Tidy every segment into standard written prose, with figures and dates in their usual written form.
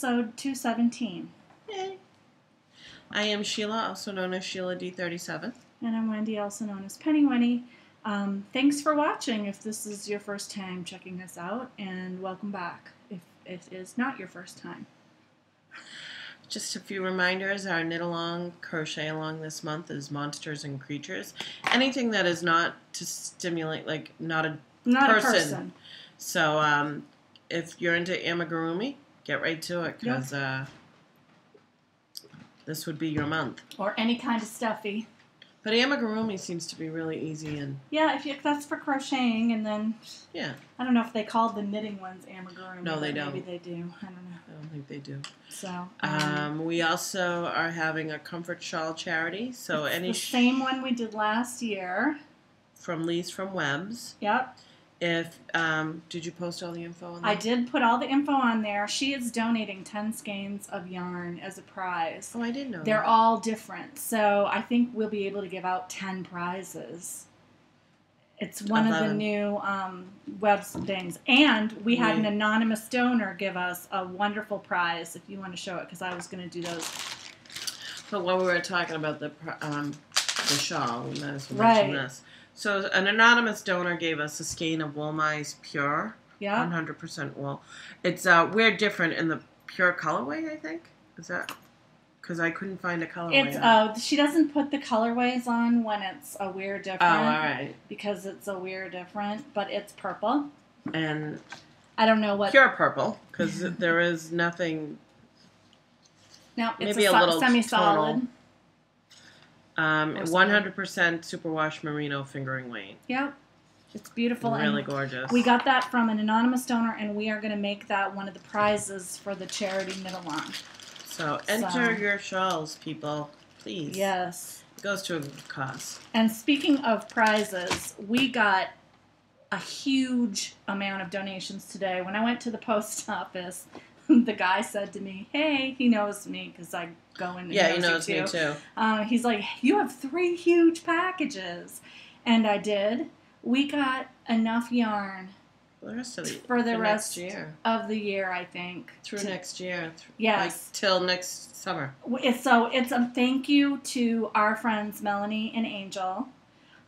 episode 217. Yay. I am Sheila, also known as Sheila D37. And I'm Wendy, also known as Penny Wendy. Thanks for watching if this is your first time checking us out, and welcome back if it is not your first time. Just a few reminders, our knit along, crochet along this month is monsters and creatures. Anything that is not to stimulate, like not a person. So if you're into amigurumi, get right to it, because this would be your month. Or any kind of stuffy. But amigurumi seems to be really easy. And yeah, if that's for crocheting, and then yeah, I don't know if they call the knitting ones amigurumi. No, they don't. Maybe they do. I don't know. I don't think they do. So we also are having a comfort shawl charity. So it's any the same one we did last year. From Lee's from Webs. Yep. If did you post all the info on that? I did put all the info on there. She is donating 10 skeins of yarn as a prize. Oh, I didn't know. They're all different, so I think we'll be able to give out 10 prizes. It's one 11. of the new web things, and we had an anonymous donor give us a wonderful prize. If you want to show it, because I was going to do those. But when we were talking about the shawl, we might as well mention this. So an anonymous donor gave us a skein of Wool Mice Pure, 100% wool. It's we're different in the pure colorway, I think. Is that because I couldn't find a colorway? It's she doesn't put the colorways on when it's a weird different. Oh, all right. Because it's a weird different, but it's purple. And I don't know what pure purple, because there is nothing. No, it's maybe a little semi-solid. 100% superwash merino fingering weight. Yep. It's beautiful. Really gorgeous. We got that from an anonymous donor, and we are going to make that one of the prizes for the charity knit-along. So enter your shawls, people, please. Yes. It goes to a cost. And speaking of prizes, we got a huge amount of donations today. When I went to the post office, the guy said to me, hey, he knows me because I go in. Yeah, he knows me too. He's like, you have 3 huge packages. And I did. We got enough yarn for the rest of the year, I think. Through next year. Yes. Like till next summer. So it's a thank you to our friends Melanie and Angel,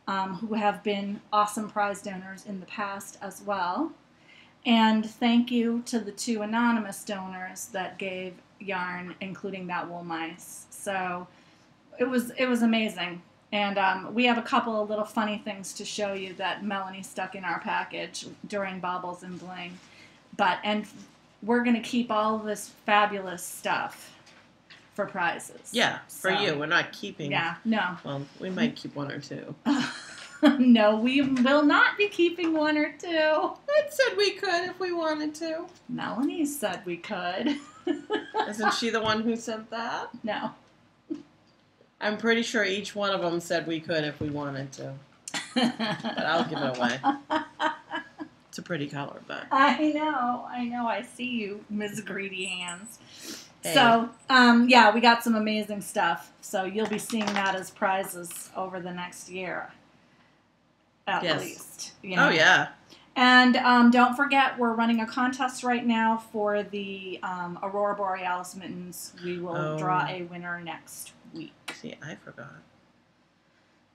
who have been awesome prize donors in the past as well. And thank you to the 2 anonymous donors that gave yarn, including that Wool Mice. So it was amazing. And we have a couple of little funny things to show you that Melanie stuck in our package during Baubles and Bling. And we're going to keep all of this fabulous stuff for prizes. Yeah, for you. We're not keeping. Yeah, no. Well, we might keep 1 or 2. No, we will not be keeping 1 or 2. I said we could if we wanted to. Melanie said we could. Isn't she the one who said that? No. I'm pretty sure each one of them said we could if we wanted to. But I'll give it away. It's a pretty color, but... I know. I see you, Ms. Greedy Hands. Hey. So, yeah, we got some amazing stuff. So you'll be seeing that as prizes over the next year. At least. You know? Oh, yeah. And don't forget, we're running a contest right now for the Aurora Borealis mittens. We will draw a winner next week. See, I forgot.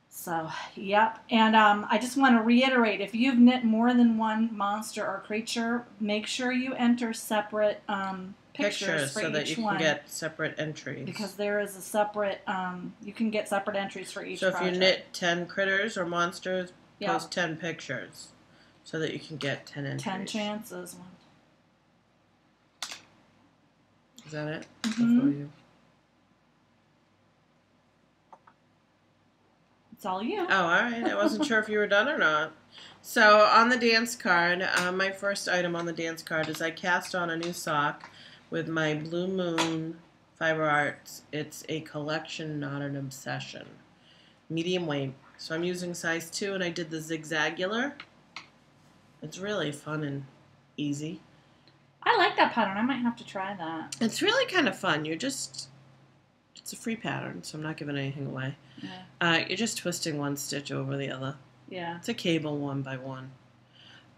So, yep. And I just want to reiterate, if you've knit more than 1 monster or creature, make sure you enter separate pictures for so each that you one. can get separate entries. Because there is a separate, you can get separate entries for each project. So if you knit 10 critters or monsters, post 10 pictures so that you can get 10 entries. 10 chances. Is that it? Mm-hmm. Before you... It's all you. Oh, all right. I wasn't sure if you were done or not. So on the dance card, my first item on the dance card is I cast on a new sock with my Blue Moon Fiber Arts. It's a collection, not an obsession. Medium weight. So I'm using size 2, and I did the zigzagular. It's really fun and easy. I like that pattern. I might have to try that. It's really kind of fun. It's a free pattern, so I'm not giving anything away. Yeah. You're just twisting one stitch over the other. Yeah. It's a cable 1 by 1.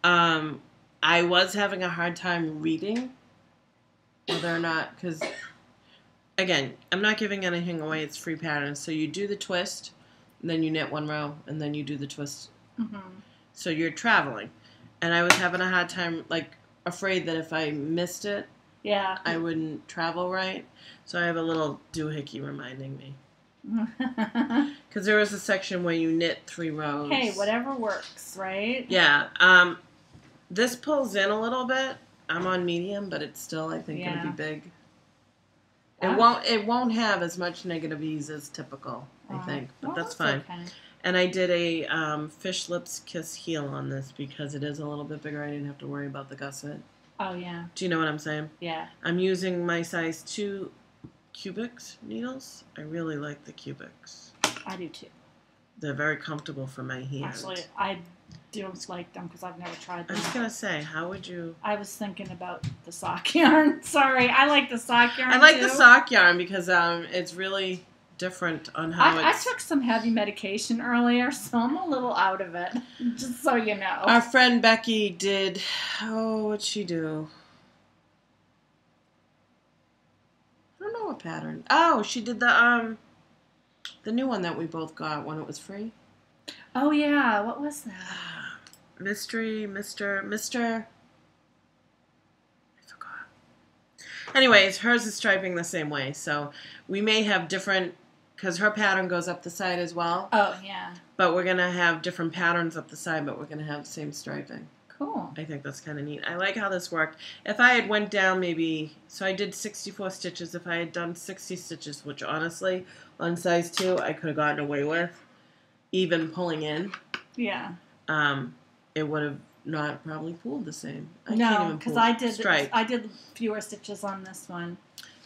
I was having a hard time reading whether or not, because again, I'm not giving anything away. It's free patterns. So you do the twist, and then you knit one row, and then you do the twist. So you're traveling. And I was having a hard time, like, afraid that if I missed it, I wouldn't travel right. So I have a little doohickey reminding me. Because there was a section where you knit 3 rows. Hey, whatever works, right? Yeah. This pulls in a little bit. I'm on medium, but it's still, I think, going to be big. It won't have as much negative ease as typical, I think, but that's fine. Okay. And I did a fish lips kiss heel on this because it is a little bit bigger. I didn't have to worry about the gusset. Oh, yeah. Do you know what I'm saying? Yeah. I'm using my size 2 cubics needles. I really like the cubics. I do too. They're very comfortable for my hands. Actually, I don't like them because I've never tried them. I was going to say, how would you... I was thinking about the sock yarn. Sorry, I like the sock yarn I like the sock yarn because it's really different on how I took some heavy medication earlier, so I'm a little out of it, just so you know. Our friend Becky did... Oh, what'd she do? I don't know what pattern. Oh, she did the new one that we both got when it was free. Oh, yeah. What was that? Mystery, Mr. I forgot. Anyways, hers is striping the same way. So we may have different, because her pattern goes up the side as well. Oh, yeah. But we're going to have different patterns up the side, but we're going to have the same striping. Cool. I think that's kind of neat. I like how this worked. If I had went down maybe, so I did 64 stitches. If I had done 60 stitches, which honestly, on size 2, I could have gotten away with, even pulling in. Yeah. It would have not probably pulled the same. No, because I did fewer stitches on this one.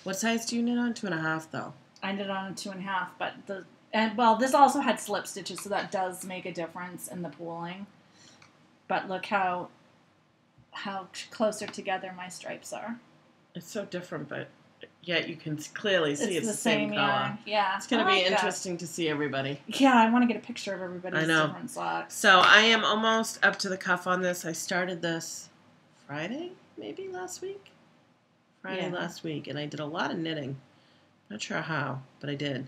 What size do you knit on? 2.5 though. I knit on a 2.5, but this also had slip stitches, so that does make a difference in the pooling. But look how closer together my stripes are. It's so different, but yet you can clearly see it's the same color. Yarn. Yeah. It's going to be interesting to see everybody. Yeah, I want to get a picture of everybody's different socks. So I am almost up to the cuff on this. I started this Friday, maybe last week? Last week, and I did a lot of knitting. Not sure how, but I did.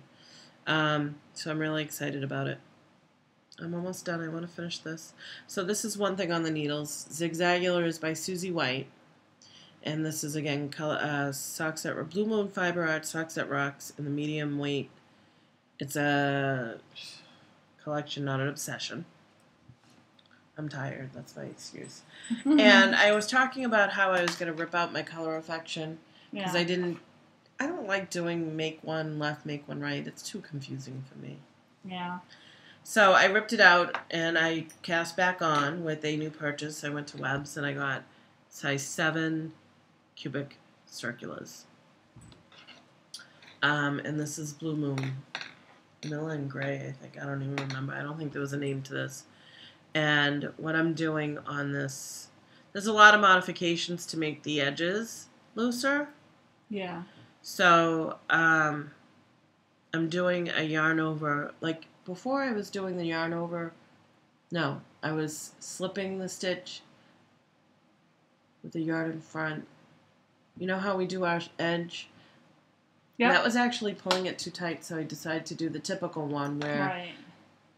So I'm really excited about it. I'm almost done. I want to finish this. So this is one thing on the needles. Zigzagular is by Susie White. And this is, again, socks that Blue Moon Fiber Art Socks That Rocks in the medium weight. It's a collection, not an obsession. I'm tired. That's my excuse. And I was talking about how I was going to rip out my color affection. Because I don't like doing make one left, make one right. It's too confusing for me. Yeah. So I ripped it out and I cast back on with a new purchase. I went to Webb's and I got size 7 cubic circulars. And this is Blue Moon. Vanilla and Gray, I think. I don't even remember. I don't think there was a name to this. And what I'm doing on this, there's a lot of modifications to make the edges looser. Yeah. So I'm doing a yarn over, like, before I was doing the yarn over, no, I was slipping the stitch with the yarn in front. You know how we do our edge? Yeah. That was actually pulling it too tight, so I decided to do the typical one where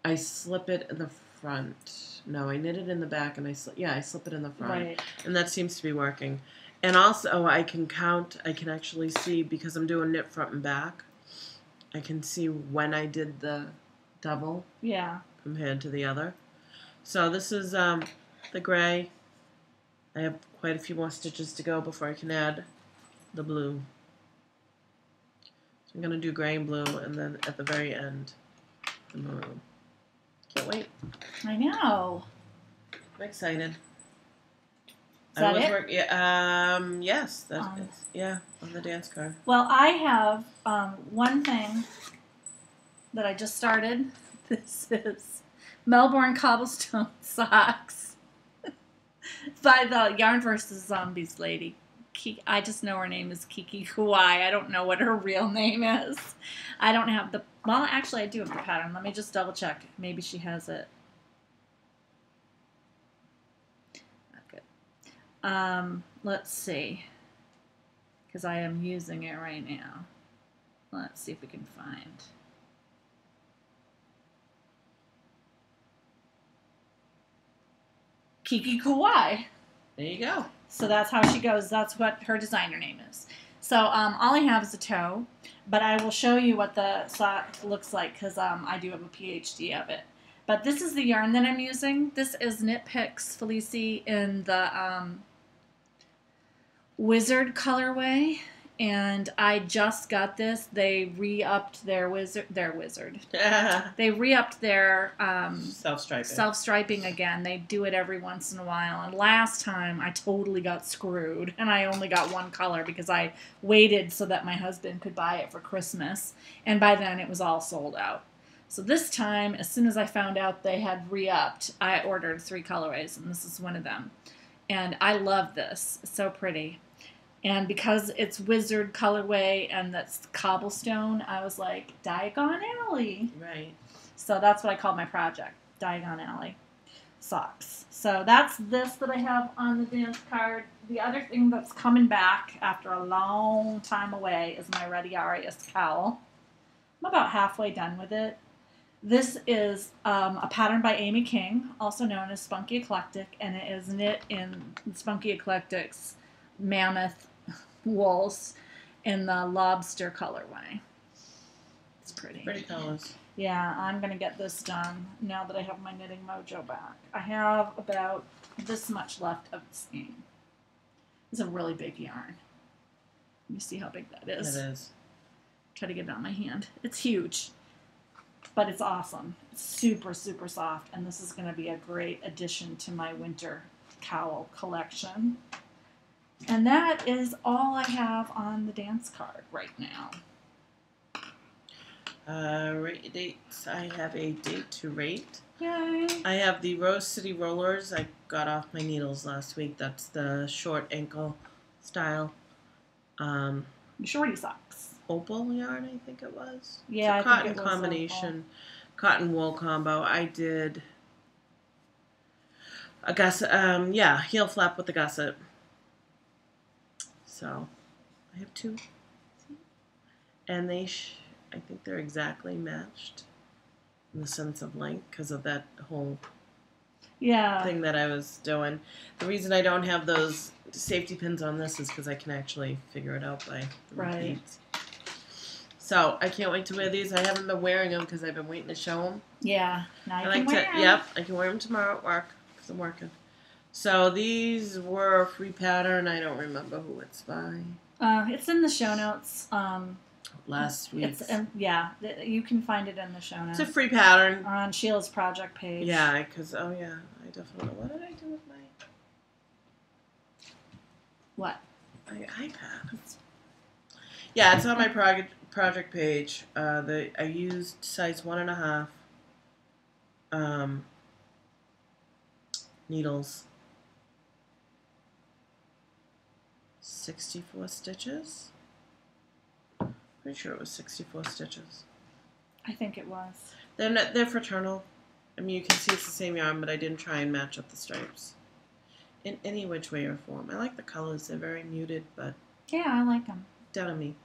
I slip it in the front. No, I knit it in the back, and I slip it in the front. Right. And that seems to be working. And also, I can actually see, because I'm doing knit front and back, I can see when I did the double compared to the other. So this is the gray. I have quite a few more stitches to go before I can add the blue. So I'm going to do gray and blue, and then at the very end, the maroon. Can't wait. I know. I'm excited. Is that it? Yes. On the dance card. Well, I have one thing that I just started. This is Melbourne Cobblestone Socks by the Yarn vs. Zombies lady. I just know her name is Kiki Kawai. I don't know what her real name is. I don't have the... Well, actually, I do have the pattern. Let me just double check. Maybe she has it. Not good. Let's see. because I am using it right now. Let's see if we can find. Kiki Kawai. There you go. So that's how she goes. That's what her designer name is. So all I have is a toe, but I will show you what the sock looks like because I do have a PhD of it. But this is the yarn that I'm using. This is Knit Picks Felici in the Wizard colorway, and I just got this. They re-upped their wizard. They re-upped their self-striping again. They do it every once in a while. And last time I totally got screwed, and I only got one color because I waited so that my husband could buy it for Christmas, and by then it was all sold out. So this time, as soon as I found out they had re-upped, I ordered 3 colorways, and this is one of them. And I love this. It's so pretty. And because it's Wizard colorway and that's cobblestone, I was like, Diagon Alley. Right. So that's what I called my project, Diagon Alley socks. So that's this that I have on the dance card. The other thing that's coming back after a long time away is my Ready Arias cowl. I'm about halfway done with it. This is a pattern by Amy King, also known as Spunky Eclectic, and it is knit in Spunky Eclectic's mammoth wools in the lobster colorway. It's pretty. Pretty colors. Yeah, I'm going to get this done now that I have my knitting mojo back. I have about this much left of the skein. It's a really big yarn. You see how big that is? It is. Try to get it on my hand. It's huge, but it's awesome. It's super, super soft, and this is going to be a great addition to my winter cowl collection. And that is all I have on the dance card right now. Rate dates. I have a date to rate. Yay! I have the Rose City Rollers. I got off my needles last week. That's the short ankle style. Shorty socks. Opal yarn, I think it was. Yeah, it's a I cotton think it was combination, cotton wool combo. I did a gusset. Yeah, heel flap with the gusset. So I have 2, and they. I think they're exactly matched in the sense of length because of that whole thing that I was doing. The reason I don't have those safety pins on this is because I can actually figure it out by the repeats. So I can't wait to wear these. I haven't been wearing them because I've been waiting to show them. Yeah, now you can wear them. Yep, I can wear them tomorrow at work because I'm working. So these were a free pattern. I don't remember who it's by. It's in the show notes. Last week. Yeah, you can find it in the show notes. It's a free pattern. Or on Sheila's project page. Yeah, because, I definitely, what did I do with my... What? My iPad. Yeah, it's on my project page. I used size 1.5 needles. 64 stitches. Pretty sure it was 64 stitches. I think it was. They're fraternal. I mean, you can see it's the same yarn, but I didn't try and match up the stripes in any which way or form. I like the colors. They're very muted, but yeah, I like them. Denim-y.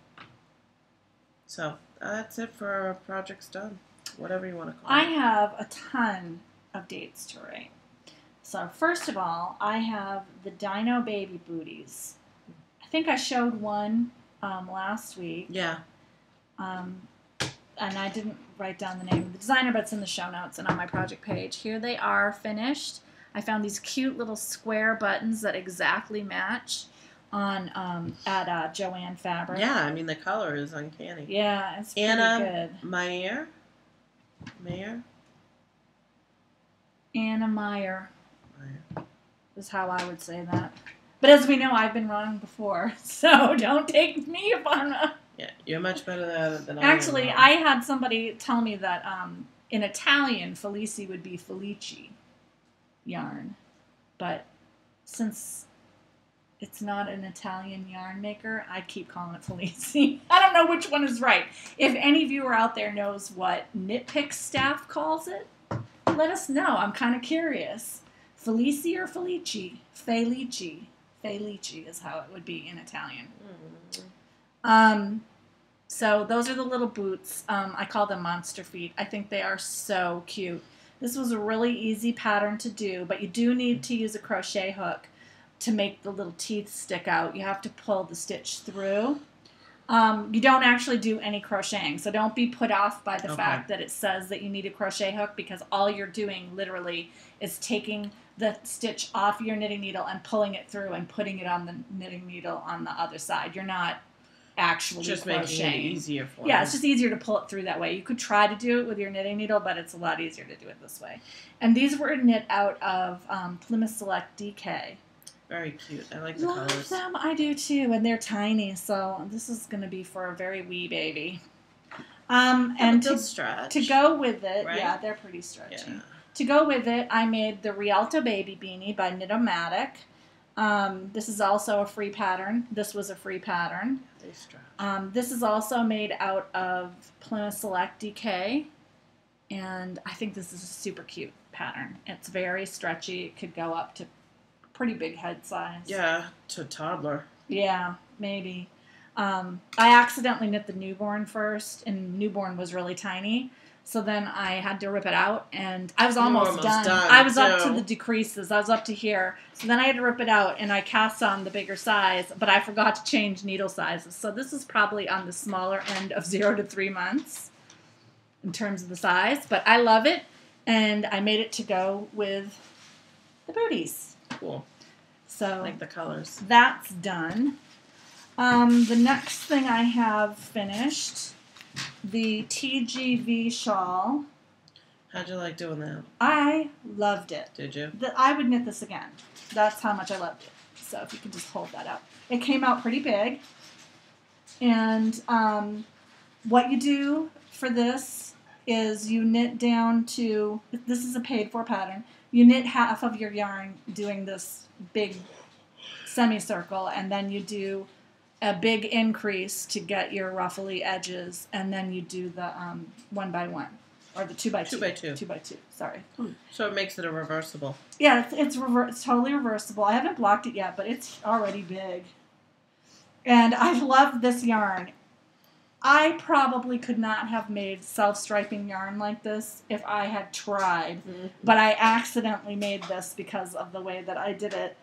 So that's it for projects done. Whatever you want to call it. I have a ton of dates to write. So first of all, I have the Dino Baby Booties. I think I showed one last week. Yeah. And I didn't write down the name of the designer, but it's in the show notes and on my project page. Here they are finished. I found these cute little square buttons that exactly match on at Joanne Fabric. Yeah, I mean the color is uncanny. Yeah, it's pretty Anna good. Meyer. Anna Meyer is how I would say that. But as we know, I've been wrong before, so don't take me upon that. Yeah, you're much better at it than I am. Actually, I had somebody tell me that in Italian, Felici would be Felici yarn. But since it's not an Italian yarn maker, I keep calling it Felici. I don't know which one is right. If any viewer out there knows what Knit Pick staff calls it, let us know. I'm kind of curious. Felici or Felici? Felici. Felici is how it would be in Italian. So those are the little boots. I call them monster feet. I think they are so cute. This was a really easy pattern to do, but you do need to use a crochet hook to make the little teeth stick out. You have to pull the stitch through. You don't actually do any crocheting, so don't be put off by the fact that it says that you need a crochet hook, because all you're doing literally is taking the stitch off your knitting needle and pulling it through and putting it on the knitting needle on the other side. You're not actually just crocheting. making it easier for Yeah, you. it's just easier to pull it through that way. You could try to do it with your knitting needle, but it's a lot easier to do it this way. And these were knit out of Plymouth Select DK. Very cute. I like the Love colors. them. I do too, and they're tiny, so this is going to be for a very wee baby. And to go with it, right? Yeah, they're pretty stretchy. Yeah. To go with it, I made the Rialto Baby Beanie by Knit-O-Matic. This is also a free pattern. This was a free pattern. They stretch. This is also made out of Plymouth Select DK, and I think this is a super cute pattern. It's very stretchy. It could go up to pretty big head size. Yeah, to toddler. Yeah, maybe. I accidentally knit the newborn first, and newborn was really tiny. So then I had to rip it out, and I was almost done. I was up to the decreases. I was up to here. So then I had to rip it out, and I cast on the bigger size, but I forgot to change needle sizes. So this is probably on the smaller end of 0 to 3 months in terms of the size. But I love it, and I made it to go with the booties. Cool. So I like the colors. That's done. The next thing I have finished, the TGV shawl. How'd you like doing that? I loved it. Did you? I would knit this again. That's how much I loved it. So if you can just hold that up. It came out pretty big. And what you do for this is you knit down to, this is a paid for pattern, you knit half of your yarn doing this big semicircle, and then you do a big increase to get your ruffly edges, and then you do the 1 by 1 or the 2 by 2. 2 by 2. 2 by 2. Sorry. So it makes it a reversible. Yeah, it's totally reversible. I haven't blocked it yet, but it's already big. And I love this yarn. I probably could not have made self-striping yarn like this if I had tried, but I accidentally made this because of the way that I did it.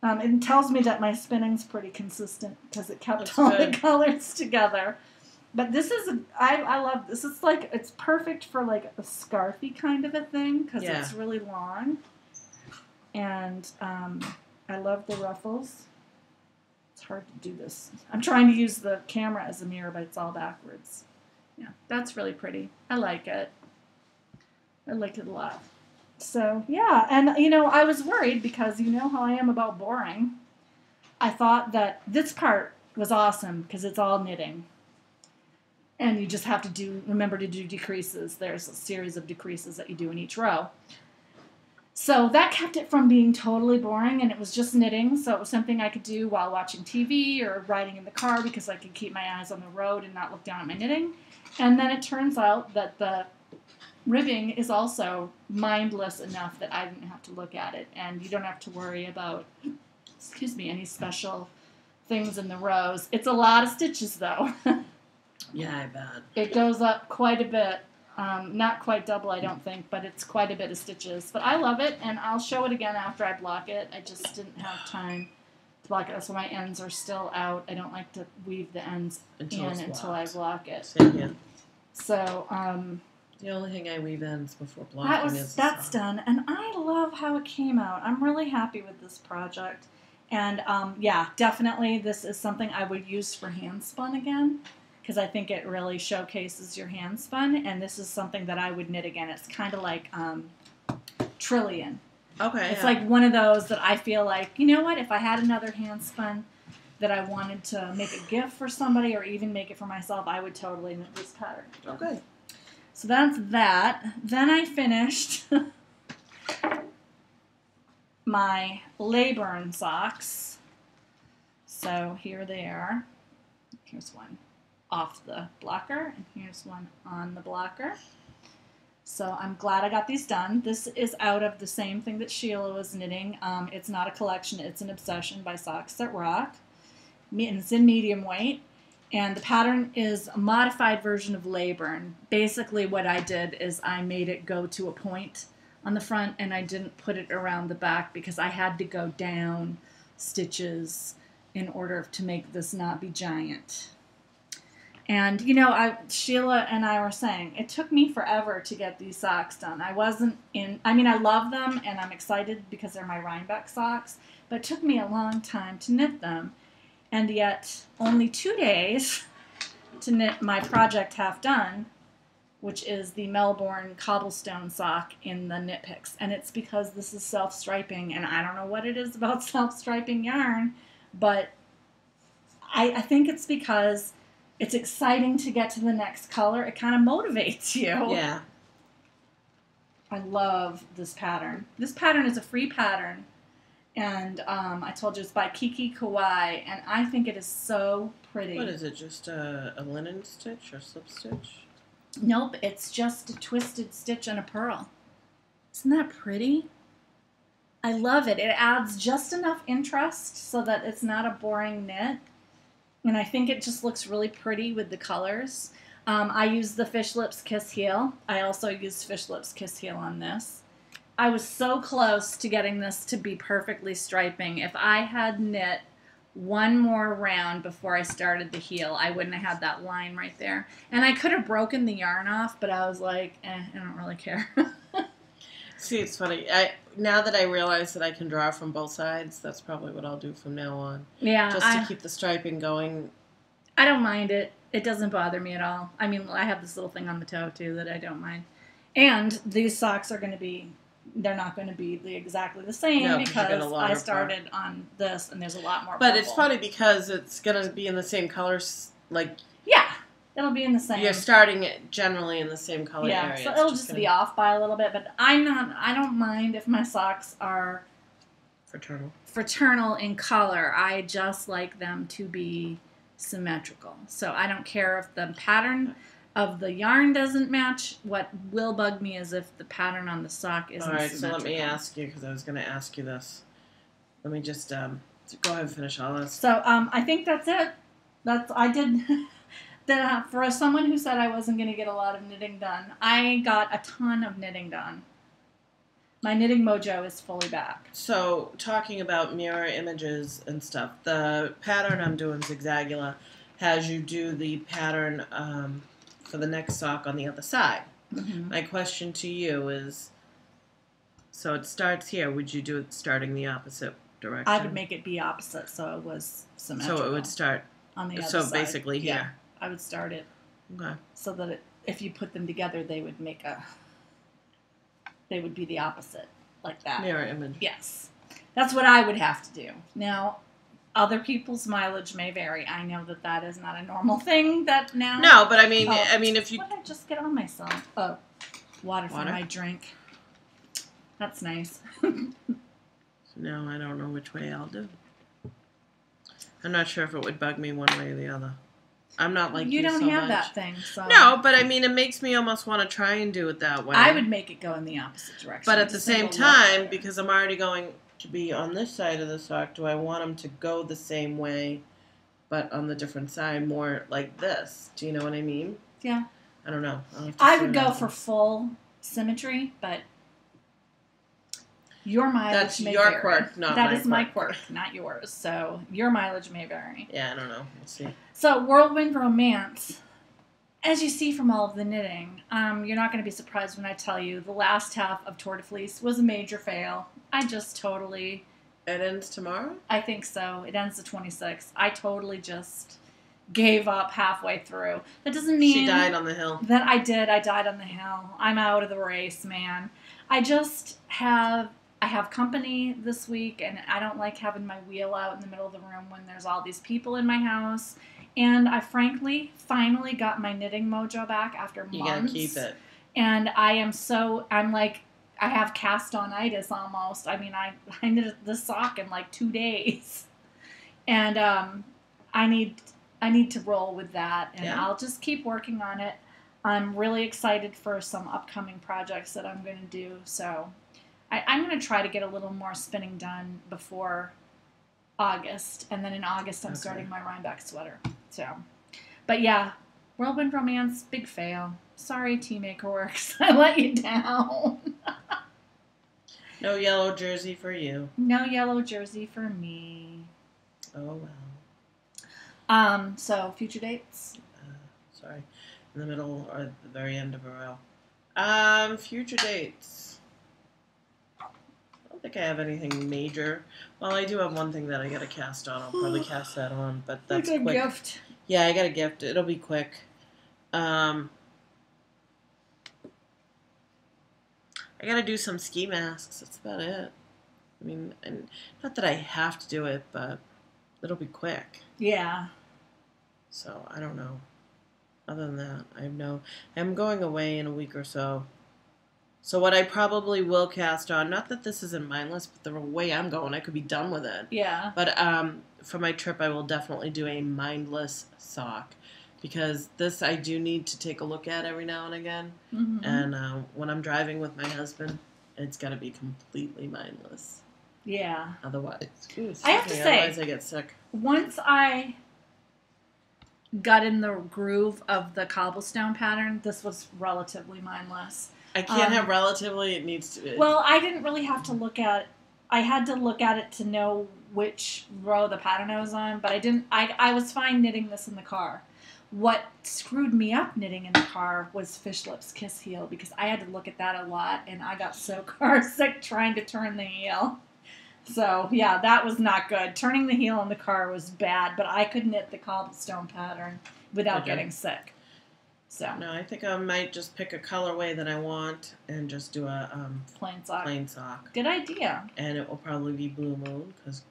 It tells me that my spinning's pretty consistent because it kept all the colors together. But this is, I love this. It's like, it's perfect for like a scarfy kind of a thing because it's really long. And I love the ruffles. It's hard to do this. I'm trying to use the camera as a mirror, but it's all backwards. Yeah, that's really pretty. I like it. I like it a lot. So, yeah, and, you know, I was worried because you know how I am about boring. I thought that this part was awesome because it's all knitting. And you just have to remember to do decreases. There's a series of decreases that you do in each row. So that kept it from being totally boring, and it was just knitting, so it was something I could do while watching TV or riding in the car because I could keep my eyes on the road and not look down at my knitting. And then it turns out that the ribbing is also mindless enough that I didn't have to look at it, and you don't have to worry about, any special things in the rows. It's a lot of stitches, though. Yeah, I bet. It goes up quite a bit. Not quite double, I don't think, but it's quite a bit of stitches. But I love it, and I'll show it again after I block it. I just didn't have time to block it, so my ends are still out. I don't like to weave the ends until I block it. Same here. So, the only thing I weave ends before blocking is that's done, and I love how it came out. I'm really happy with this project. And, yeah, definitely this is something I would use for hand spun again, because I think it really showcases your hand spun, and this is something that I would knit again. It's kind of like Trillion. Okay. It's like one of those that I feel like, you know what, if I had another hand spun that I wanted to make a gift for somebody or even make it for myself, I would totally knit this pattern. Okay. So that's that. Then I finished my Layburn socks. So here they are. Here's one off the blocker, and here's one on the blocker. So I'm glad I got these done. This is out of the same thing that Sheila was knitting. It's not a collection, it's an obsession by Socks That Rock. And it's in medium weight. And the pattern is a modified version of Leyburn. Basically what I did is I made it go to a point on the front, and I didn't put it around the back because I had to go down stitches in order to make this not be giant. And, you know, Sheila and I were saying, it took me forever to get these socks done. I love them, and I'm excited because they're my Rhinebeck socks, but it took me a long time to knit them. And yet, only 2 days to knit my project half done, which is the Melbourne cobblestone sock in the Knit Picks. And it's because this is self-striping, and I don't know what it is about self-striping yarn, but I think it's because it's exciting to get to the next color. It kind of motivates you. Yeah. I love this pattern. This pattern is a free pattern, and I told you it's by Kiki Kawai, and I think it is so pretty. What is it, just a linen stitch or slip stitch? Nope, it's just a twisted stitch and a purl. Isn't that pretty? I love it. It adds just enough interest so that it's not a boring knit. And I think it just looks really pretty with the colors. I used the Fish Lips Kiss Heel. I also used Fish Lips Kiss Heel on this. I was so close to getting this to be perfectly striping. If I had knit one more round before I started the heel, I wouldn't have had that line right there. And I could have broken the yarn off, but I was like, I don't really care. See, it's funny. Now that I realize that I can draw from both sides, that's probably what I'll do from now on. Yeah. Just to keep the striping going. I don't mind it. It doesn't bother me at all. I mean, I have this little thing on the toe, too, that I don't mind. And these socks are going to be, they're not going to be exactly the same because I started on this, and there's a lot more But purple. it's funny because it's going to be in the same colors, like... Yeah. It'll be in the same. You're starting it generally in the same color area. Yeah, so it'll just be off by a little bit, but I don't mind if my socks are fraternal in color. I just like them to be symmetrical. So I don't care if the pattern of the yarn doesn't match. What will bug me is if the pattern on the sock isn't symmetrical. All right, so let me ask you, because I was going to ask you this. Let me just go ahead and finish all this. So I think that's it. I did... For someone who said I wasn't going to get a lot of knitting done, I got a ton of knitting done. My knitting mojo is fully back. So, talking about mirror images and stuff, the pattern I'm doing, Zigzagula, has you do the pattern for the next sock on the other side. Mm-hmm. My question to you is, so it starts here, would you do it starting the opposite direction? I would make it be opposite, so it was symmetrical. So it would start on the other side. So basically here. Yeah. I would start it so that if you put them together, they would be the opposite, like that. Mirror image. Yes. That's what I would have to do. Now, other people's mileage may vary. I know that is not a normal thing that now. No, but I mean, if you... What did I just get on myself? Oh, water for my drink. That's nice. No, I don't know which way I'll do. I'm not sure if it would bug me one way or the other. I'm not like you so much. You don't have that thing, so... No, but I mean, it makes me almost want to try and do it that way. I would make it go in the opposite direction. But at the same time, because I'm already going to be on this side of the sock, do I want them to go the same way, but on the different side, more like this? Do you know what I mean? Yeah. I don't know. I would go for full symmetry, but your mileage may vary. That's your quirk, not That is my quirk, not yours. So your mileage may vary. Yeah, I don't know. We'll see. So Whirlwind Romance, as you see from all of the knitting, you're not going to be surprised when I tell you the last half of Tour de Fleece was a major fail. I just totally... It ends tomorrow? I think so. It ends the 26th. I totally just gave up halfway through. That doesn't mean... She died on the hill. That I did. I died on the hill. I'm out of the race, man. I have company this week, and I don't like having my wheel out in the middle of the room when there's all these people in my house. And I frankly finally got my knitting mojo back after months. You gotta keep it. And I'm like, I have cast-on-itis almost. I mean, I knitted the sock in like 2 days. And I need to roll with that, and I'll just keep working on it. I'm really excited for some upcoming projects that I'm going to do, so... I'm going to try to get a little more spinning done before August, and then in August I'm starting my Rhinebeck sweater. So But yeah, Whirlwind Romance, big fail. Sorry, Team Works. I let you down. No yellow jersey for you. No yellow jersey for me. Oh well. So future dates. Sorry, in the middle or the very end of a row. Future dates. I don't think I have anything major. Well, I do have one thing that I got to cast on. I'll probably cast that on, but that's like a quick. gift. Yeah, I got a gift. It'll be quick. I got to do some ski masks. That's about it. I mean, and not that I have to do it, but it'll be quick. Yeah. So I don't know. Other than that, I'm going away in a week or so. So what I probably will cast on, not that this isn't mindless, but the way I'm going, I could be done with it. Yeah. But for my trip, I will definitely do a mindless sock. Because this I do need to take a look at every now and again. Mm-hmm. And when I'm driving with my husband, it's got to be completely mindless. Yeah. Otherwise, I have to say, otherwise I get sick. Once I got in the groove of the cobblestone pattern, this was relatively mindless. I can't have relatively, it needs to be. Well, I didn't really have to look at, I had to look at it to know which row the pattern I was on, but I was fine knitting this in the car. What screwed me up knitting in the car was Fish Lips Kiss Heel, because I had to look at that a lot, and I got so car sick trying to turn the heel. So, yeah, that was not good. Turning the heel in the car was bad, but I could knit the cobblestone pattern without getting sick. So no, I think I might just pick a colorway that I want and just do a plain sock. Good idea. And it will probably be Blue Moon because,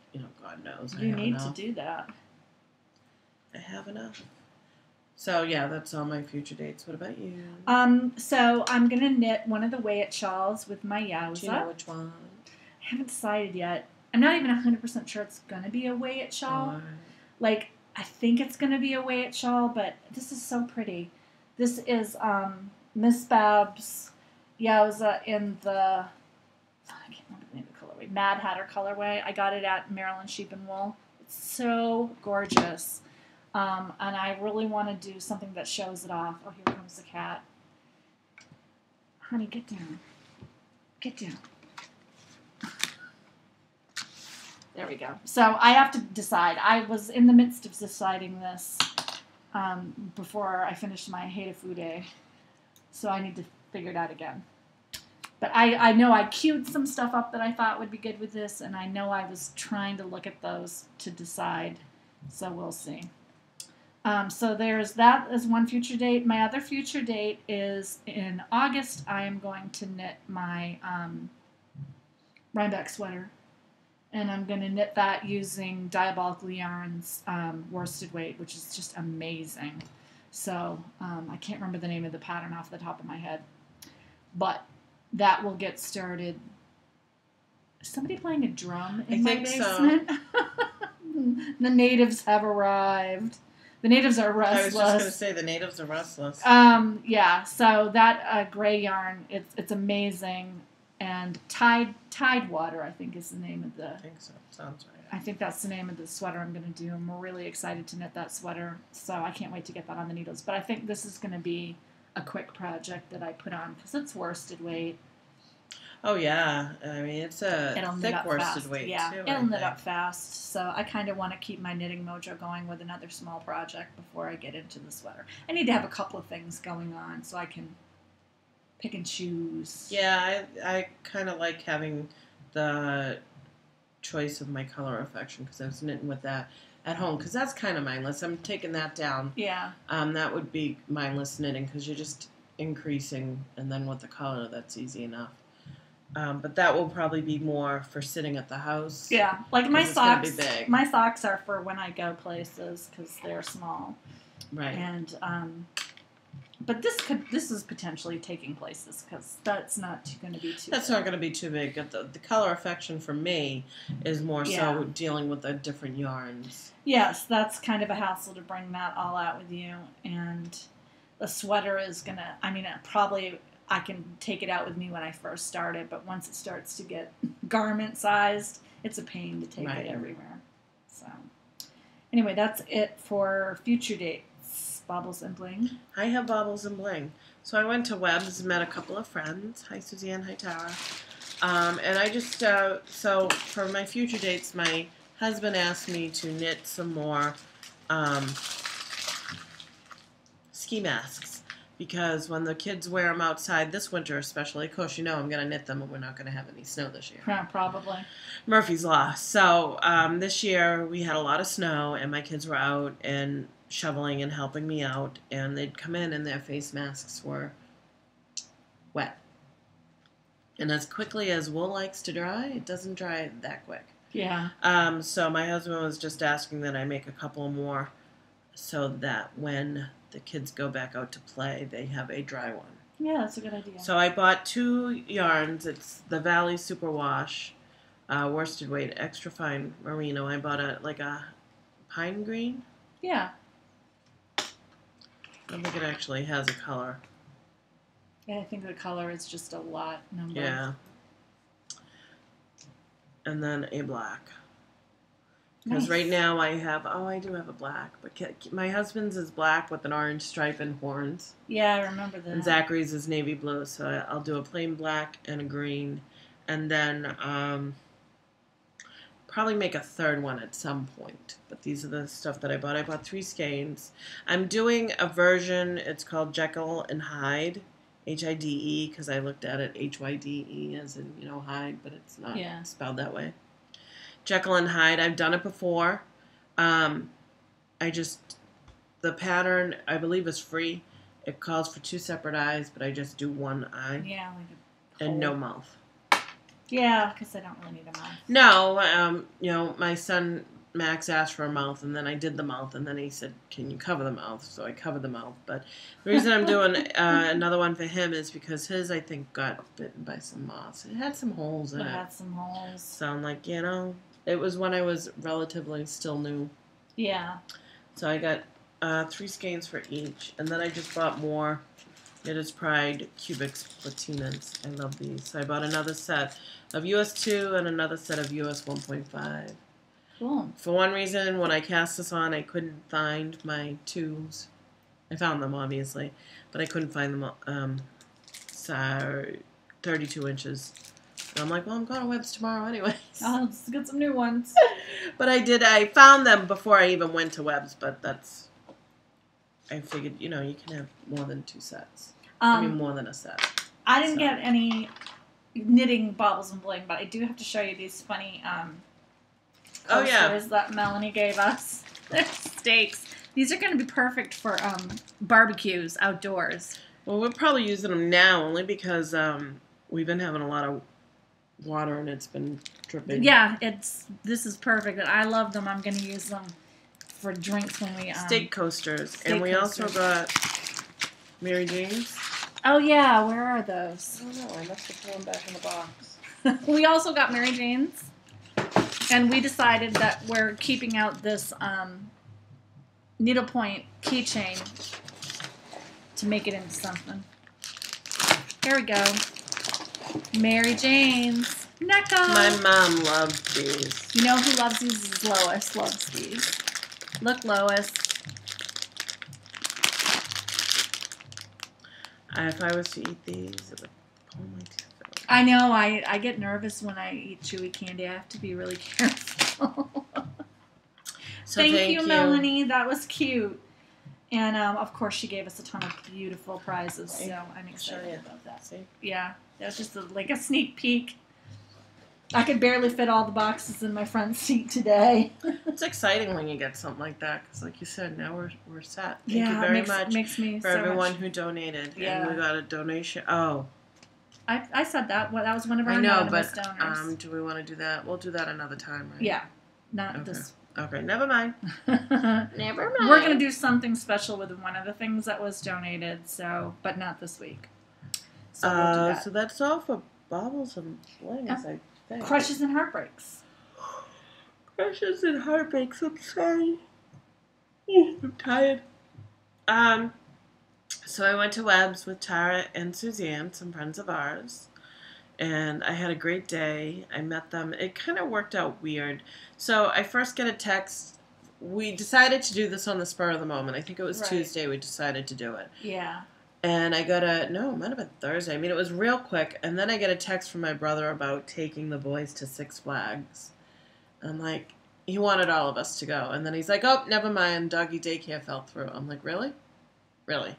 God knows you need to do that. I have enough. So, yeah, that's all my future dates. What about you? So I'm going to knit one of the Way It shawls with my Yowza. Do you know which one? I haven't decided yet. I'm not even 100% sure it's going to be a Way It shawl. Like, I think it's going to be a Way It shawl, but this is so pretty. This is Miss Babs' Yowza in the, I can't remember the name of the colorway, Mad Hatter colorway. I got it at Maryland Sheep and Wool. It's so gorgeous. And I really want to do something that shows it off. Oh, here comes the cat. Honey, get down. Get down. There we go. So I have to decide. I was in the midst of deciding this before I finished my Hatefude. So I need to figure it out again. But I know I queued some stuff up that I thought would be good with this, and I know I was trying to look at those to decide. So we'll see. So there's that as one future date. My other future date is in August. I am going to knit my Rhinebeck sweater. And I'm going to knit that using Diabolical Yarns worsted weight, which is just amazing. So I can't remember the name of the pattern off the top of my head. But that will get started. Is somebody playing a drum in my basement? So. The natives have arrived. The natives are restless. I was just going to say the natives are restless. Yeah, so that gray yarn, it's amazing. And Tidewater, I think, is the name of the... I think so. Sounds right. I think that's the name of the sweater I'm going to do. I'm really excited to knit that sweater, so I can't wait to get that on the needles. But I think this is going to be a quick project that I put on, because it's worsted weight. Oh, yeah. I mean, it's a thick worsted weight, yeah, too. It'll knit up fast. So I kind of want to keep my knitting mojo going with another small project before I get into the sweater. I need to have a couple of things going on so I can pick and choose. Yeah, I kind of like having the choice of my color affection, because I was knitting with that at home, because that's kind of mindless. I'm taking that down. Yeah. That would be mindless knitting, because you're just increasing, and then with the color, that's easy enough. But that will probably be more for sitting at the house. Yeah, like my socks. My socks are for when I go places, because they're small. Right. And but this is potentially taking places, because that's not going to be too. That's big. not going to be too big. The color affection for me is more so dealing with the different yarns. Yes, that's kind of a hassle to bring that all out with you, and the sweater is gonna. I mean, probably I can take it out with me when I first start it, but once it starts to get garment sized, it's a pain to take it everywhere. So, anyway, that's it for future dates. Baubles and Bling. I have Baubles and Bling. So I went to Webb's, met a couple of friends. Hi, Suzanne. Hi, Tara. And I just, so for my future dates, my husband asked me to knit some more ski masks. Because when the kids wear them outside this winter especially, of course, you know I'm going to knit them and we're not going to have any snow this year. Yeah, probably. Murphy's Law. So this year we had a lot of snow and my kids were out and shoveling and helping me out. And they'd come in and their face masks were wet. And as quickly as wool likes to dry, it doesn't dry that quick. Yeah. So my husband was just asking that I make a couple more so that when the kids go back out to play, they have a dry one. Yeah, that's a good idea. So I bought 2 yarns. It's the Valley Superwash worsted weight extra fine merino. I bought a pine green. Yeah. I don't think it actually has a color. Yeah, I think the color is just a lot number. Yeah. And then a black. Because right now I do have a black, but my husband's is black with an orange stripe and horns. Yeah, I remember that. And Zachary's is navy blue, so I'll do a plain black and a green, and then probably make a third one at some point. But these are the stuff that I bought. I bought 3 skeins. I'm doing a version. It's called Jekyll and Hyde, Hide, because I looked at it Hyde as in hide, but it's not spelled that way. Jekyll and Hyde. I've done it before. The pattern, I believe, is free. It calls for 2 separate eyes, but I just do 1 eye. Yeah, and no mouth. Yeah, because I don't really need a mouth. No, my son Max asked for a mouth, and then I did the mouth, and then he said, "Can you cover the mouth?" So I covered the mouth. But the reason I'm doing another one for him is because his, I think, got bitten by some moths. It had some holes in it. It had some holes. So I'm like, it was when I was relatively still new. Yeah. So I got 3 skeins for each, and then I just bought more Knitter's Pride Cubics Platinas. I love these. So I bought another set of US 2 and another set of US 1.5. Cool. For one reason, when I cast this on, I couldn't find my 2s. I found them, obviously, but I couldn't find them 32 inches. And I'm like, well, I'm going to Webb's tomorrow anyway. I'll just get some new ones. But I found them before I even went to Webb's, but I figured, you can have more than 2 sets. More than a set. I didn't get any knitting Baubles and Bling, but I do have to show you these funny coasters that Melanie gave us. They're steaks. These are going to be perfect for barbecues outdoors. Well, we're probably using them now only because we've been having a lot of water and it's been dripping. Yeah, this is perfect, and I love them. I'm going to use them for drinks when we steak coasters, and we also got Mary Jane's. Oh yeah, where are those? I don't know. I must have put them back in the box. We also got Mary Jane's, and we decided that we're keeping out this needlepoint keychain to make it into something. Here we go. Mary Jane's. Necco. My mom loves these. You know who loves these is Lois. Loves these. Look, Lois. If I was to eat these, it would pull my teeth out. I know. I get nervous when I eat chewy candy. I have to be really careful. So thank you, Melanie. That was cute. And, of course, she gave us a ton of beautiful prizes, so I'm excited about that. See? Yeah, that was just like a sneak peek. I could barely fit all the boxes in my front seat today. It's exciting when you get something like that, because like you said, now we're set. Thank you it very much makes me for so everyone much. who donated. Yeah. And we got a donation. Oh. I said that. Well, that was one of our anonymous donors. Do we want to do that? We'll do that another time, right? Yeah. Not this. Okay, never mind. Never mind. We're going to do something special with one of the things that was donated, but not this week. So we'll do that. So that's all for Baubles and Blings, I think. Crushes and heartbreaks. Crushes and heartbreaks. I'm sorry. I'm tired. So I went to Webb's with Tara and Suzanne, some friends of ours. And I had a great day. I met them. It kind of worked out weird. So I first get a text we decided to do this on the spur of the moment. I think it was Right. Tuesday we decided to do it. Yeah. And I got no, it might have been Thursday. I mean, it was real quick. And then I get a text from my brother about taking the boys to Six Flags. I'm like, he wanted all of us to go. And then he's like, oh, never mind, doggy daycare fell through. I'm like, really? Really?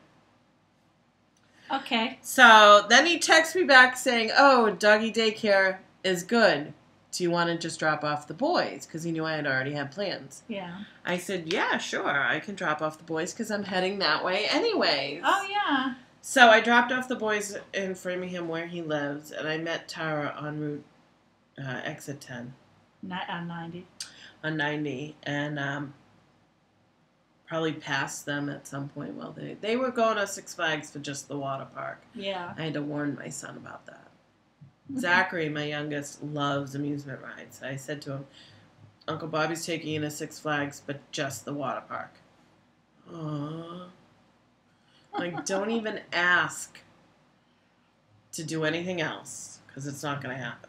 Okay. So then he texts me back saying, oh, doggy daycare is good. Do you want to just drop off the boys? Because he knew I had already had plans. Yeah. I said, yeah, sure, I can drop off the boys because I'm heading that way anyways. Oh, yeah. So I dropped off the boys in Framingham where he lives, and I met Tara on route exit 10. On 90. On 90, and probably passed them at some point. Well, they were going to Six Flags for just the water park. Yeah. I had to warn my son about that. Zachary, my youngest, loves amusement rides. I said to him, Uncle Bobby's taking you to Six Flags, but just the water park. Aww. Like, don't even ask to do anything else, because it's not going to happen.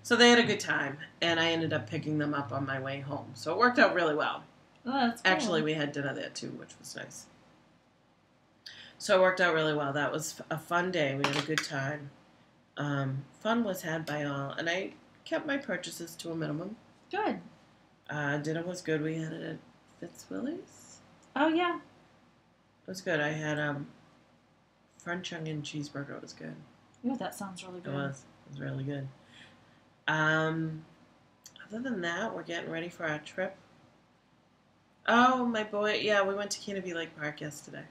So they had a good time, and I ended up picking them up on my way home. So it worked out really well. Oh, that's cool. Actually, we had dinner there, too, which was nice. So it worked out really well. That was a fun day. We had a good time. Fun was had by all, and I kept my purchases to a minimum. Good. Dinner was good. We had it at Fitzwilly's. Oh, yeah. It was good. I had French onion cheeseburger. It was good. Ooh, that sounds really good. It was really good. Other than that, we're getting ready for our trip. Oh, my boy. Yeah, we went to Canopy Lake Park yesterday.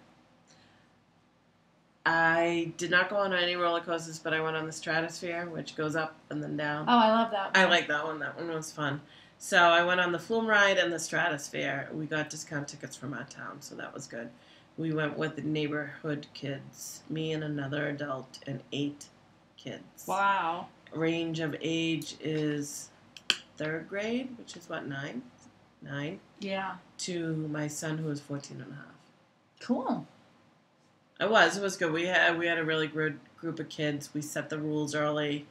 I did not go on any roller coasters, but I went on the Stratosphere, which goes up and then down. Oh, I love that one. I like that one. That one was fun. So I went on the Flume ride and the Stratosphere. We got discount tickets from our town, so that was good. We went with the neighborhood kids, me and another adult, and 8 kids. Wow. Range of age is 3rd grade, which is what, 9? 9? Yeah. To my son, who is 14 and a half. Cool. It was good. We had a really good group of kids. We set the rules early.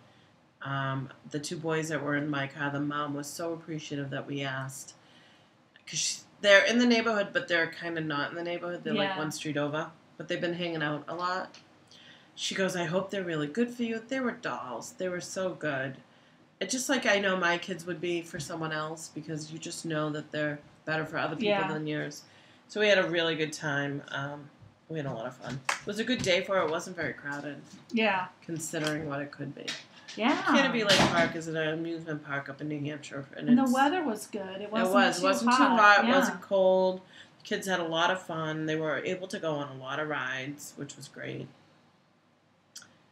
The 2 boys that were in my car, the mom was so appreciative that we asked. Because they're in the neighborhood, but they're kind of not in the neighborhood. They're like one street over. But they've been hanging out a lot. She goes, I hope they're really good for you. They were dolls. They were so good. It's just like I know my kids would be for someone else, because you just know that they're better for other people than yours. So we had a really good time. We had a lot of fun. It was a good day for it. It wasn't very crowded. Yeah. Considering what it could be. Yeah. Canopy Lake Park is an amusement park up in New Hampshire. And the weather was good. It wasn't too hot. Yeah. It wasn't cold. The kids had a lot of fun. They were able to go on a lot of rides, which was great.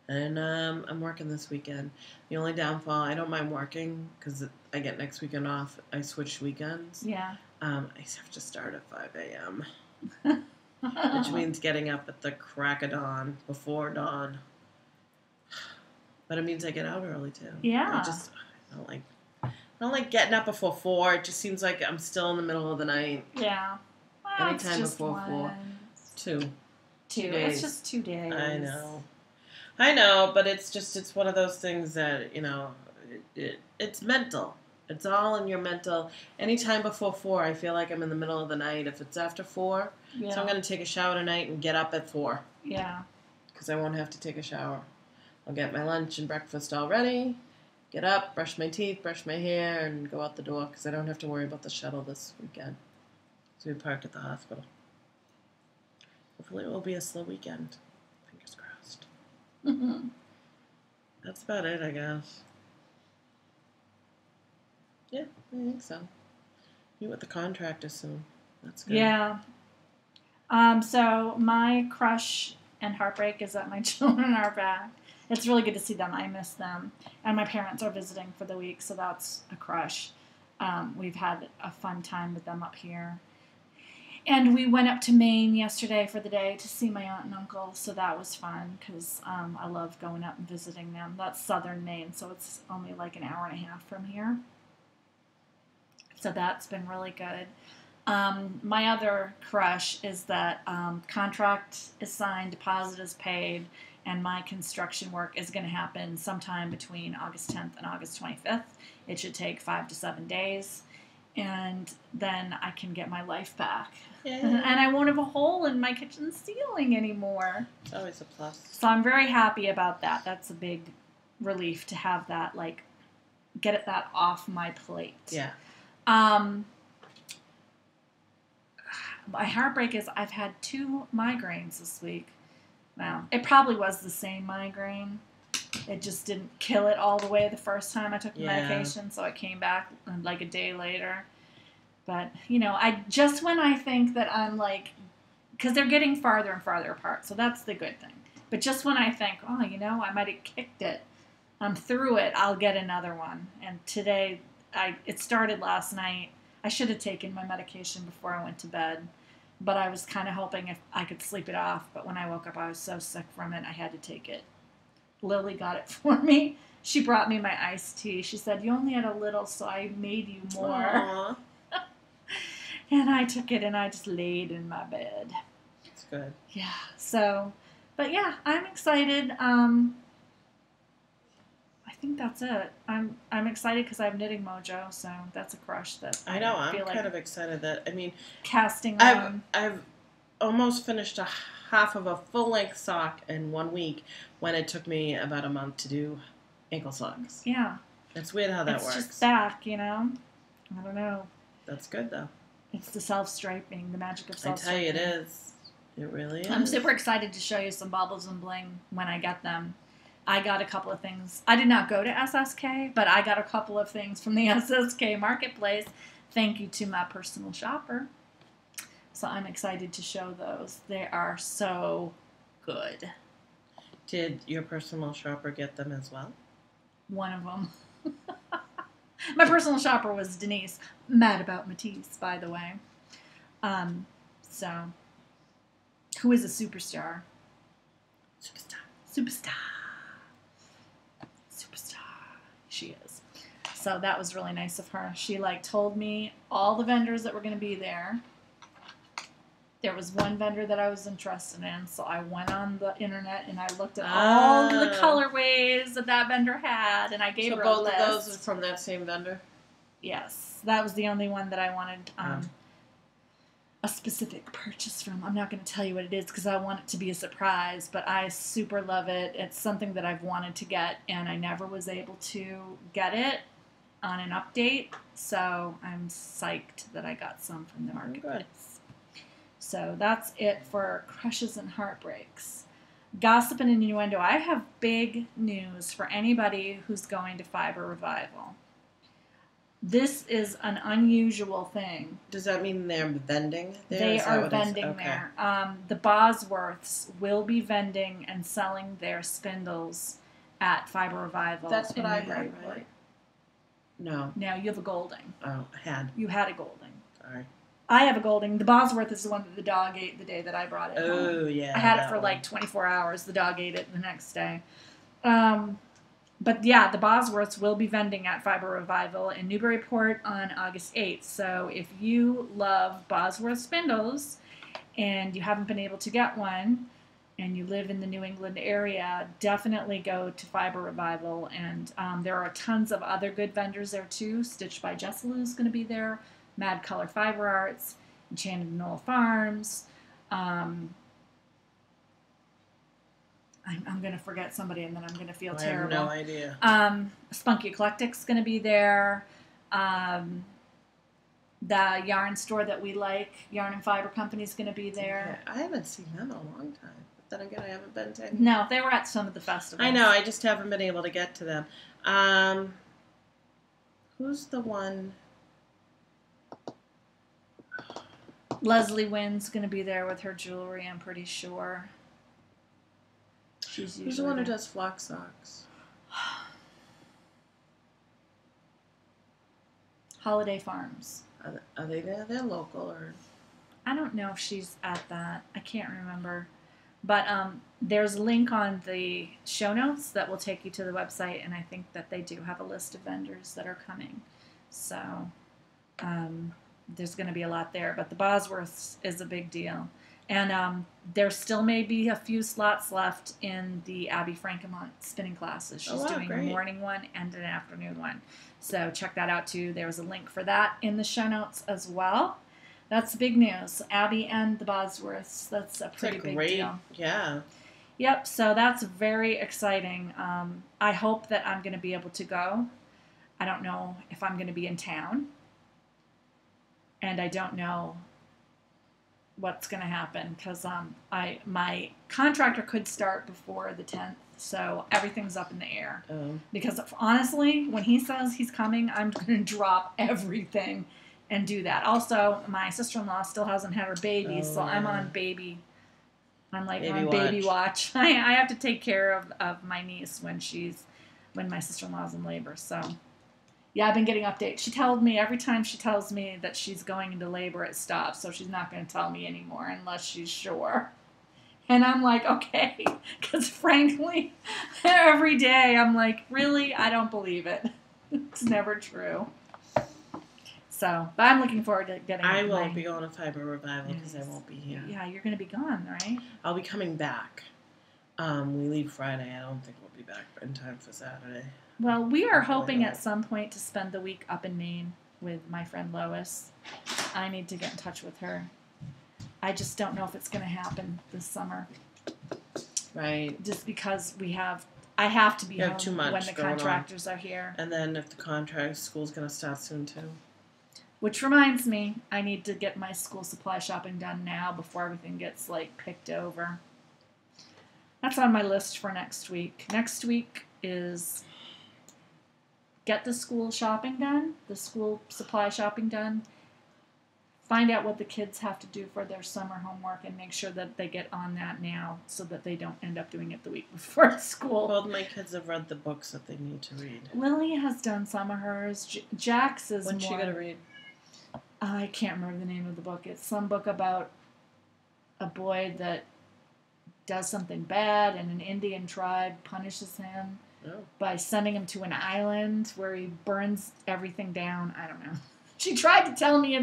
And I'm working this weekend. The only downfall, I don't mind working because I get next weekend off. I switch weekends. Yeah. I have to start at 5 a.m. Which means getting up at the crack of dawn, before dawn. But it means I get out early too. Yeah. I don't like getting up before 4. It just seems like I'm still in the middle of the night. Yeah. Well, Anytime before 4. 2. 2 days. It's just 2 days. I know, but it's one of those things that, it's mental. It's all in your mental. Anytime before 4, I feel like I'm in the middle of the night. If it's after 4, so I'm going to take a shower tonight and get up at 4. Yeah. Because I won't have to take a shower. I'll get my lunch and breakfast all ready, get up, brush my teeth, brush my hair, and go out the door because I don't have to worry about the shuttle this weekend. So we parked at the hospital. Hopefully it will be a slow weekend. Fingers crossed. That's about it, I guess. Yeah, I think so. Meet with the contractor soon. That's good. Yeah. So my crush and heartbreak is that my children are back. It's really good to see them. I miss them. And my parents are visiting for the week, so that's a crush. We've had a fun time with them up here. And we went up to Maine yesterday for the day to see my aunt and uncle, so that was fun because I love going up and visiting them. That's southern Maine, so it's only like an hour and a half from here. So that's been really good. My other crush is that contract is signed, deposit is paid, and my construction work is going to happen sometime between August 10th and August 25th. It should take 5 to 7 days. and then I can get my life back. Yeah. And I won't have a hole in my kitchen ceiling anymore. It's always a plus. So I'm very happy about that. That's a big relief to have that, like, get that off my plate. Yeah. My heartbreak is I've had 2 migraines this week. Well, it probably was the same migraine. It just didn't kill it all the way the first time I took the medication, so I came back like a day later. But, you know, when I think that I'm like, because they're getting farther and farther apart, so that's the good thing. But just when I think, oh, you know, I might have kicked it, I'm through it, I'll get another one. And today, it started last night. I should have taken my medication before I went to bed, but I was kind of hoping if I could sleep it off. But when I woke up, I was so sick from it, I had to take it. Lily got it for me. She brought me my iced tea. She said, you only had a little, so I made you more. And I took it and I just laid in my bed. That's good. Yeah. So, but yeah, I'm excited. I think that's it. I'm excited because I have Knitting Mojo, so that's a crush that I know. I'm feel kind like of excited that, I mean, casting on. I've almost finished a half of a full-length sock in 1 week when it took me about a month to do ankle socks. Yeah. It's weird how that it's works. It's just back, you know? I don't know. That's good, though. It's the self-striping, the magic of self-striping. I tell you, it is. It really is. I'm super excited to show you some baubles and bling when I get them. I got a couple of things. I did not go to SSK, but I got a couple of things from the SSK Marketplace. Thank you to my personal shopper. So I'm excited to show those. They are so good. Did your personal shopper get them as well? One of them. My personal shopper was Denise. Mad about Matisse, by the way. So, who is a superstar? Superstar. She is. So that was really nice of her. She told me all the vendors that were going to be there. There was one vendor that I was interested in, so I went on the internet and I looked at all the colorways that vendor had, and I gave her a list. So both of those are from that same vendor? Yes. That was the only one that I wanted a specific purchase from. I'm not going to tell you what it is because I want it to be a surprise, but I super love it. It's something that I've wanted to get, and I never was able to get it on an update, so I'm psyched that I got some from the Marketplace. So that's it for crushes and heartbreaks. Gossip and innuendo. I have big news for anybody who's going to Fiber Revival. This is an unusual thing. Does that mean they're vending there? They are vending there. The Bosworths will be vending and selling their spindles at Fiber Revival. That's what I heard, right? No. No, you have a Golding. Oh, I had. You had a Golding. Sorry. I have a Golding. The Bosworth is the one that the dog ate the day that I brought it home. Oh, yeah. I had it for 24 hours. The dog ate it the next day. But yeah, the Bosworths will be vending at Fiber Revival in Newburyport on August 8th. So if you love Bosworth spindles and you haven't been able to get one and you live in the New England area, definitely go to Fiber Revival. And there are tons of other good vendors there too. Stitched by Jessalou is going to be there. Mad Color Fiber Arts, Enchanted Knoll Farms. I'm going to forget somebody and then I'm going to feel terrible. I have no idea. Spunky Eclectic's going to be there. The yarn store that we like, Yarn and Fiber Company, is going to be there. Okay. I haven't seen them in a long time. But then again, I haven't been to any. No, they were at some of the festivals. I know. I just haven't been able to get to them. Who's the one? Leslie Wynn's going to be there with her jewelry, I'm pretty sure. She's Who's the one who does flock socks? Holiday Farms. Are they there? They're local, or? I don't know if she's at that. I can't remember. But there's a link on the show notes that will take you to the website, and I think that they do have a list of vendors that are coming. So there's going to be a lot there. But the Bosworths is a big deal. And there still may be a few slots left in the Abby Frankemont spinning classes. She's doing great. a morning one and an afternoon one. So check that out too. There's a link for that in the show notes as well. That's big news. Abby and the Bosworths. That's a pretty big deal. Yeah. Yep, so that's very exciting. I hope that I'm going to be able to go. I don't know if I'm going to be in town. And I don't know what's going to happen because my contractor could start before the 10th, so everything's up in the air. Oh. Because honestly, when he says he's coming, I'm going to drop everything and do that. Also, my sister-in-law still hasn't had her baby, so I'm on baby watch. I have to take care of my niece when my sister-in-law's in labor. So yeah, I've been getting updates. She told me every time she tells me that she's going into labor, it stops. So she's not going to tell me anymore unless she's sure. And I'm like, okay. Because frankly, every day I'm like, really? I don't believe it. It's never true. So, but I'm looking forward to getting I won't be going to Fiber Revival because I won't be here. Yeah, you're going to be gone, right? I'll be coming back. We leave Friday. I don't think we'll be back in time for Saturday. Well, we are hoping at some point to spend the week up in Maine with my friend Lois. I need to get in touch with her. I just don't know if it's going to happen this summer. Right. Just because I have to be home too much when the contractors are here. And then if the school's going to start soon too. Which reminds me, I need to get my school supply shopping done now before everything gets picked over. That's on my list for next week. Next week is get the school shopping done, the school supply shopping done, find out what the kids have to do for their summer homework, and make sure that they get on that now so that they don't end up doing it the week before school. Well, my kids have read the books that they need to read. Lily has done some of hers. Jax is When's she going to read? I can't remember the name of the book. It's some book about a boy that does something bad and an Indian tribe punishes him by sending him to an island where he burns everything down. I don't know. She tried to tell me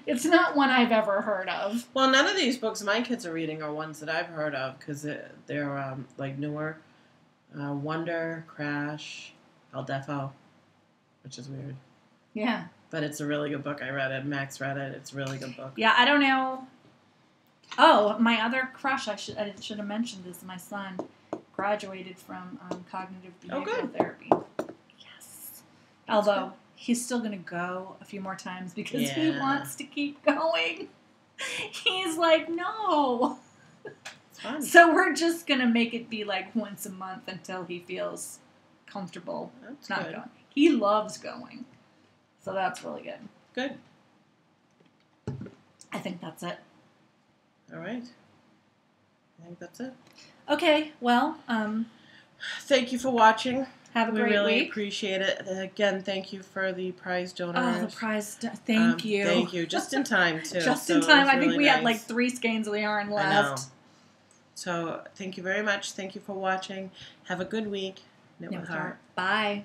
it's not one I've ever heard of. Well, none of these books my kids are reading are ones that I've heard of because they're newer. Wonder, Crash, El Defo, which is weird. Yeah. But it's a really good book. I read it. Max read it. It's a really good book. Yeah, I don't know. Oh, my other crush, I should have mentioned, is my son graduated from cognitive behavioral therapy. Yes. Although he's still going to go a few more times because he wants to keep going. He's like, no. It's fun. So we're just going to make it be once a month until he feels comfortable not going. He loves going. So that's really good. Good. I think that's it. All right. I think that's it. Okay, well, thank you for watching. Have a great week. We really appreciate it. Again, thank you for the prize donors. Oh, the prize. Thank you. Thank you. Just in time, too. Just in time. I think we had 3 skeins of yarn left. I know. So, thank you very much. Thank you for watching. Have a good week. Knit with Heart. Bye.